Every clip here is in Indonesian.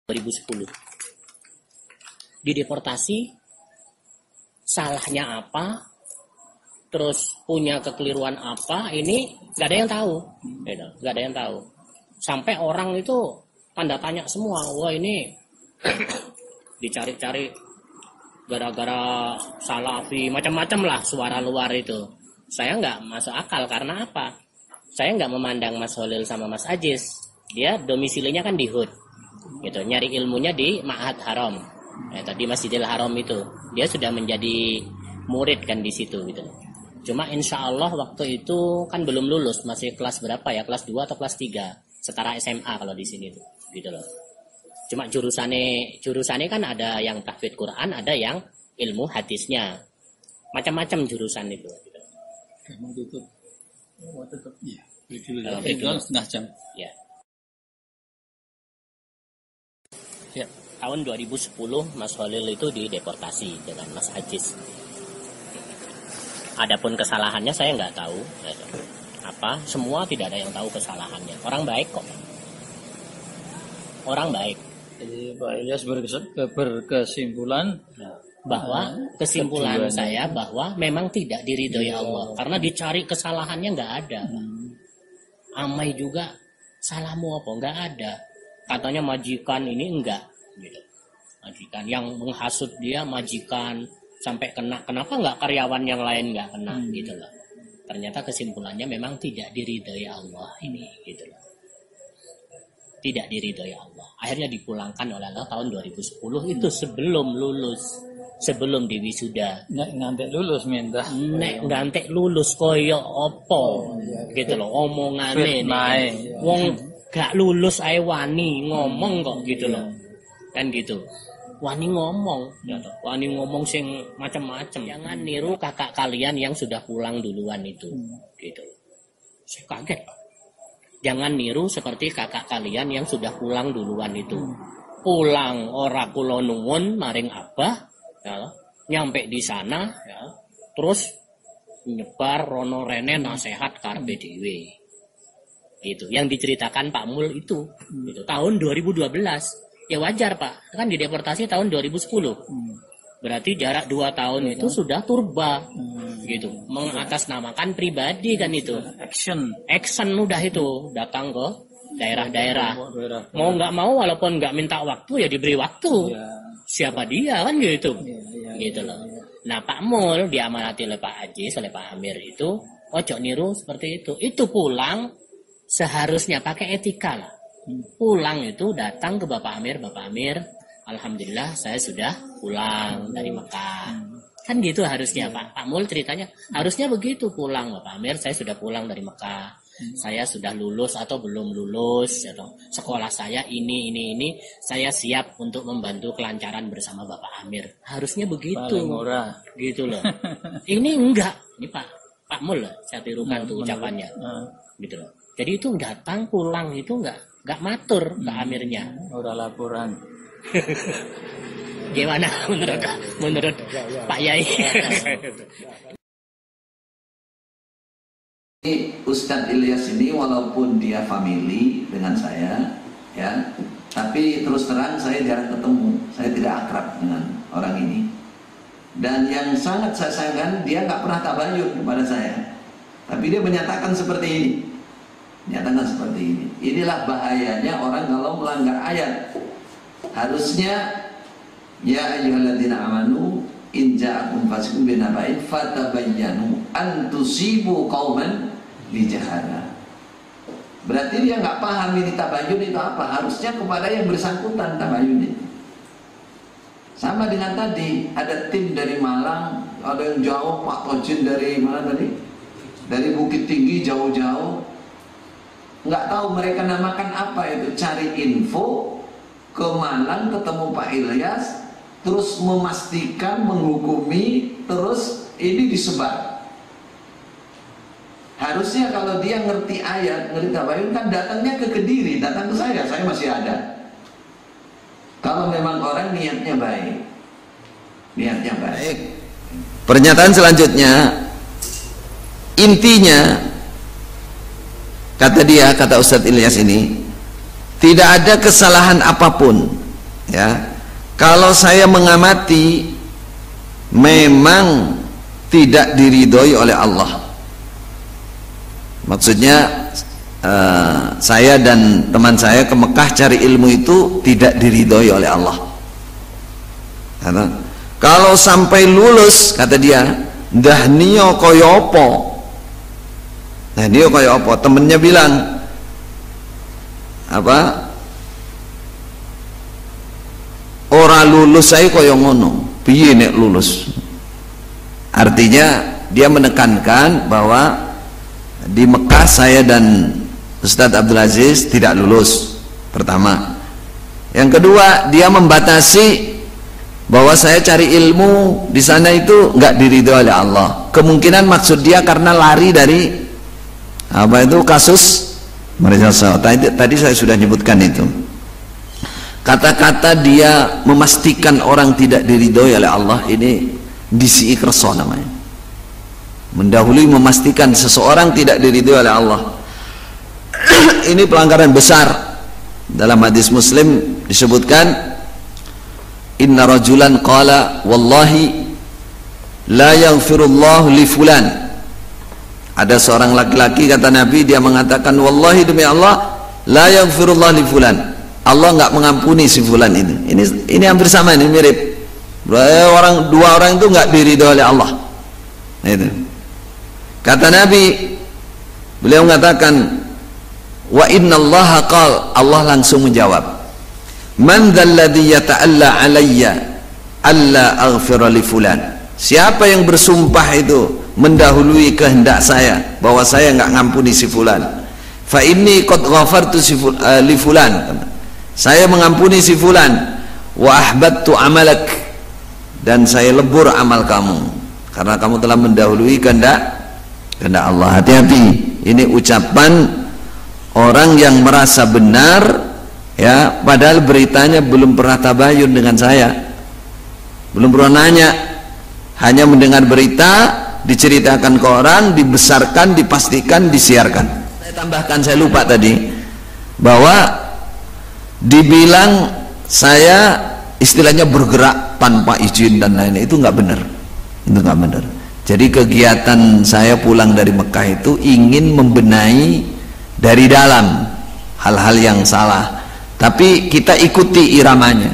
2010. Dideportasi, salahnya apa, terus punya kekeliruan apa, ini nggak ada yang tahu, nggak ada yang tahu. Sampai orang itu tanda tanya semua, wah ini dicari-cari gara-gara salafi, macam-macam lah suara luar itu. Saya nggak masuk akal karena apa? Saya nggak memandang Mas Holil sama Mas Ajis, dia domisilinya kan di HUD, gitu, nyari ilmunya di Ma'had Haram, di Masjidil Haram itu, dia sudah menjadi murid kan di situ, gitu. Cuma insya Allah waktu itu kan belum lulus, masih kelas berapa ya, kelas 2 atau kelas 3, setara SMA kalau di sini tuh, gitu loh. Cuma jurusannya kan ada yang tahfidz Quran, ada yang ilmu hadisnya, macam-macam jurusan itu. Gitu. Mau tutup, ya. Setengah jam. Ya. Ya. Tahun 2010 Mas Holil itu dideportasi dengan Mas Ajis. Adapun kesalahannya saya nggak tahu. Apa? Semua tidak ada yang tahu kesalahannya. Orang baik kok. Orang baik. Jadi Pak Ilyas berkesimpulan bahwa kesimpulan saya bahwa memang tidak diridhoi Allah karena dicari kesalahannya nggak ada. Amai juga salahmu apa nggak ada. Katanya majikan ini enggak. Gitu. Majikan yang menghasut dia majikan sampai kena, kenapa nggak karyawan yang lain nggak kena, gitu loh. Ternyata kesimpulannya memang tidak diridhoi Allah ini, gitu loh. Tidak diridhoi Allah. Akhirnya dipulangkan oleh Allah tahun 2010 itu sebelum lulus, sebelum diwisuda. Nek ngantek lulus minta. Nek ngantek lulus koyo opo, gitu loh omongane. Wong gak lulus ae wani ngomong kok, gitu loh. Kan gitu. Wani ngomong, wani ngomong sing macam-macam. Jangan niru kakak kalian yang sudah pulang duluan itu, gitu. Saya kaget. Jangan niru seperti kakak kalian yang sudah pulang duluan itu. Pulang ora kula nuwun maring abah, ya, nyampe di sana, ya, terus nyebar rono rene nasihat karpe dhewe. Gitu. Yang diceritakan Pak Mul itu, gitu. Tahun 2012. Ya wajar Pak, kan dideportasi tahun 2010. Berarti jarak 2 tahun itu sudah turba, gitu. Mengatasnamakan pribadi kan itu. Action udah itu, datang ke daerah-daerah. Mau nggak mau, walaupun nggak minta waktu ya diberi waktu. Siapa dia kan gitu, gitu loh. Nah Pak Mul diamanati oleh Pak Ajis, oleh Pak Amir itu, ojo niru seperti itu. Itu pulang seharusnya pakai etika lah. Pulang itu datang ke Bapak Amir, alhamdulillah saya sudah pulang dari Mekah. Kan gitu harusnya Pak Mul ceritanya. Harusnya begitu, pulang Bapak Amir, saya sudah pulang dari Mekah. Saya sudah lulus atau belum lulus, atau sekolah saya ini, saya siap untuk membantu kelancaran bersama Bapak Amir. Harusnya begitu. Gitu loh. Ini enggak. Ini Pak Mul saya tirukan tuh ucapannya. Gitu loh. Jadi itu datang pulang itu enggak matur ke Amirnya. Udah laporan. Gimana menurut Pak Yai? Ustadz Ilyas ini walaupun dia family dengan saya, ya, tapi terus terang saya jarang ketemu, saya tidak akrab dengan orang ini. Dan yang sangat saya sayangkan, dia nggak pernah tabayun kepada saya, tapi dia menyatakan seperti ini. Inilah bahayanya orang kalau melanggar ayat. Harusnya ya ayyuhalladzina amanu in ja'akum fasiqun binaba'in fatabayyanu an tusibu qauman bijahalah. Berarti dia nggak paham ini tabayyun itu apa. Harusnya kepada yang bersangkutan tabayyun itu. Sama dengan tadi, ada tim dari Malang, ada yang jauh, Pak Tojin dari mana tadi? Dari Bukit Tinggi jauh-jauh. Nggak tahu mereka namakan apa itu, cari info ke Malang ketemu Pak Ilyas, terus memastikan, menghukumi, terus ini disebar. Harusnya kalau dia ngerti ayat, ngerti tabayun kan datangnya ke Kediri, datang ke saya masih ada. Kalau memang orang niatnya baik. Pernyataan selanjutnya, intinya kata Ustadz Ilyas ini, tidak ada kesalahan apapun ya, kalau saya mengamati memang tidak diridhoi oleh Allah. Maksudnya saya dan teman saya ke Mekah cari ilmu itu tidak diridhoi oleh Allah. Kalau sampai lulus, kata dia, dah niyo kaya apa? Nah, dia kaya apa? Temennya bilang apa? Ora lulus saya kaya ngono. Piye nek lulus? Artinya dia menekankan bahwa di Mekah saya dan Ustadz Abdul Aziz tidak lulus. Pertama. Yang kedua, dia membatasi bahwa saya cari ilmu di sana itu nggak diridhoi oleh Allah. Kemungkinan maksud dia karena lari dari apa itu kasus Marisal. Tadi saya sudah nyebutkan itu. Kata-kata dia memastikan orang tidak diridhoi oleh Allah ini disi ikrso namanya. Mendahului memastikan seseorang tidak diridhoi oleh Allah. Ini pelanggaran besar. Dalam hadis Muslim disebutkan, inna rajulan qala wallahi la yaghfirullahu li fulan. Ada seorang laki-laki, kata Nabi, dia mengatakan, wallahi demi Allah, la yaghfirullahu li fulan, Allah enggak mengampuni si fulan ini. Ini hampir sama, ini mirip. Dua orang itu enggak diridhoi oleh Allah. Itu. Kata Nabi, beliau mengatakan, wa innallaha qala, Allah langsung menjawab, man dzalladzi yata'alla alayya alla aghfira li fulan. Siapa yang bersumpah itu mendahului kehendak saya bahwa saya enggak ngampuni si fulan, fa inni qad ghafartu li fulan, saya mengampuni si fulan, wa ahbattu amalak, dan saya lebur amal kamu karena kamu telah mendahului kehendak Allah. Hati-hati, ini ucapan orang yang merasa benar, ya, padahal beritanya belum pernah tabayun dengan saya, belum pernah nanya, hanya mendengar berita, diceritakan ke orang, dibesarkan, dipastikan, disiarkan. Saya tambahkan, saya lupa tadi, bahwa dibilang saya istilahnya bergerak tanpa izin dan lain-lain, itu nggak benar. Itu nggak benar. Jadi kegiatan saya pulang dari Mekah itu ingin membenahi dari dalam hal-hal yang salah, tapi kita ikuti iramanya,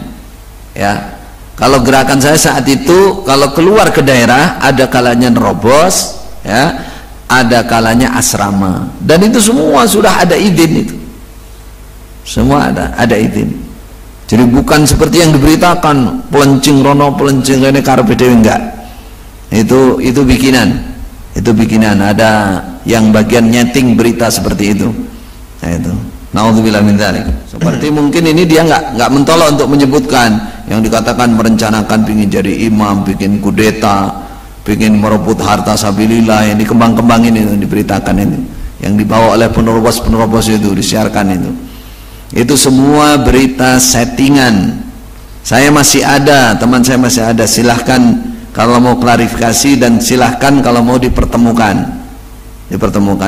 ya. Kalau gerakan saya saat itu, kalau keluar ke daerah, ada kalanya nerobos, ya, ada kalanya asrama, dan itu semua sudah ada izin, itu semua ada izin. Jadi bukan seperti yang diberitakan pelencing rono pelencing ini karepe dhewe, enggak. Itu bikinan, ada yang bagian nyeting berita seperti itu. Nah, itu naudzubillah min dzalik. Seperti mungkin ini dia enggak mentolok untuk menyebutkan yang dikatakan merencanakan ingin jadi imam, bikin kudeta, ingin merebut harta sabilillah, yang dikembang-kembangin itu, diberitakan itu, yang dibawa oleh penerobos itu, disiarkan itu semua berita settingan. Saya masih ada, teman saya masih ada, silahkan kalau mau klarifikasi, dan silahkan kalau mau dipertemukan.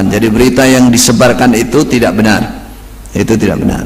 Jadi berita yang disebarkan itu tidak benar, itu tidak benar.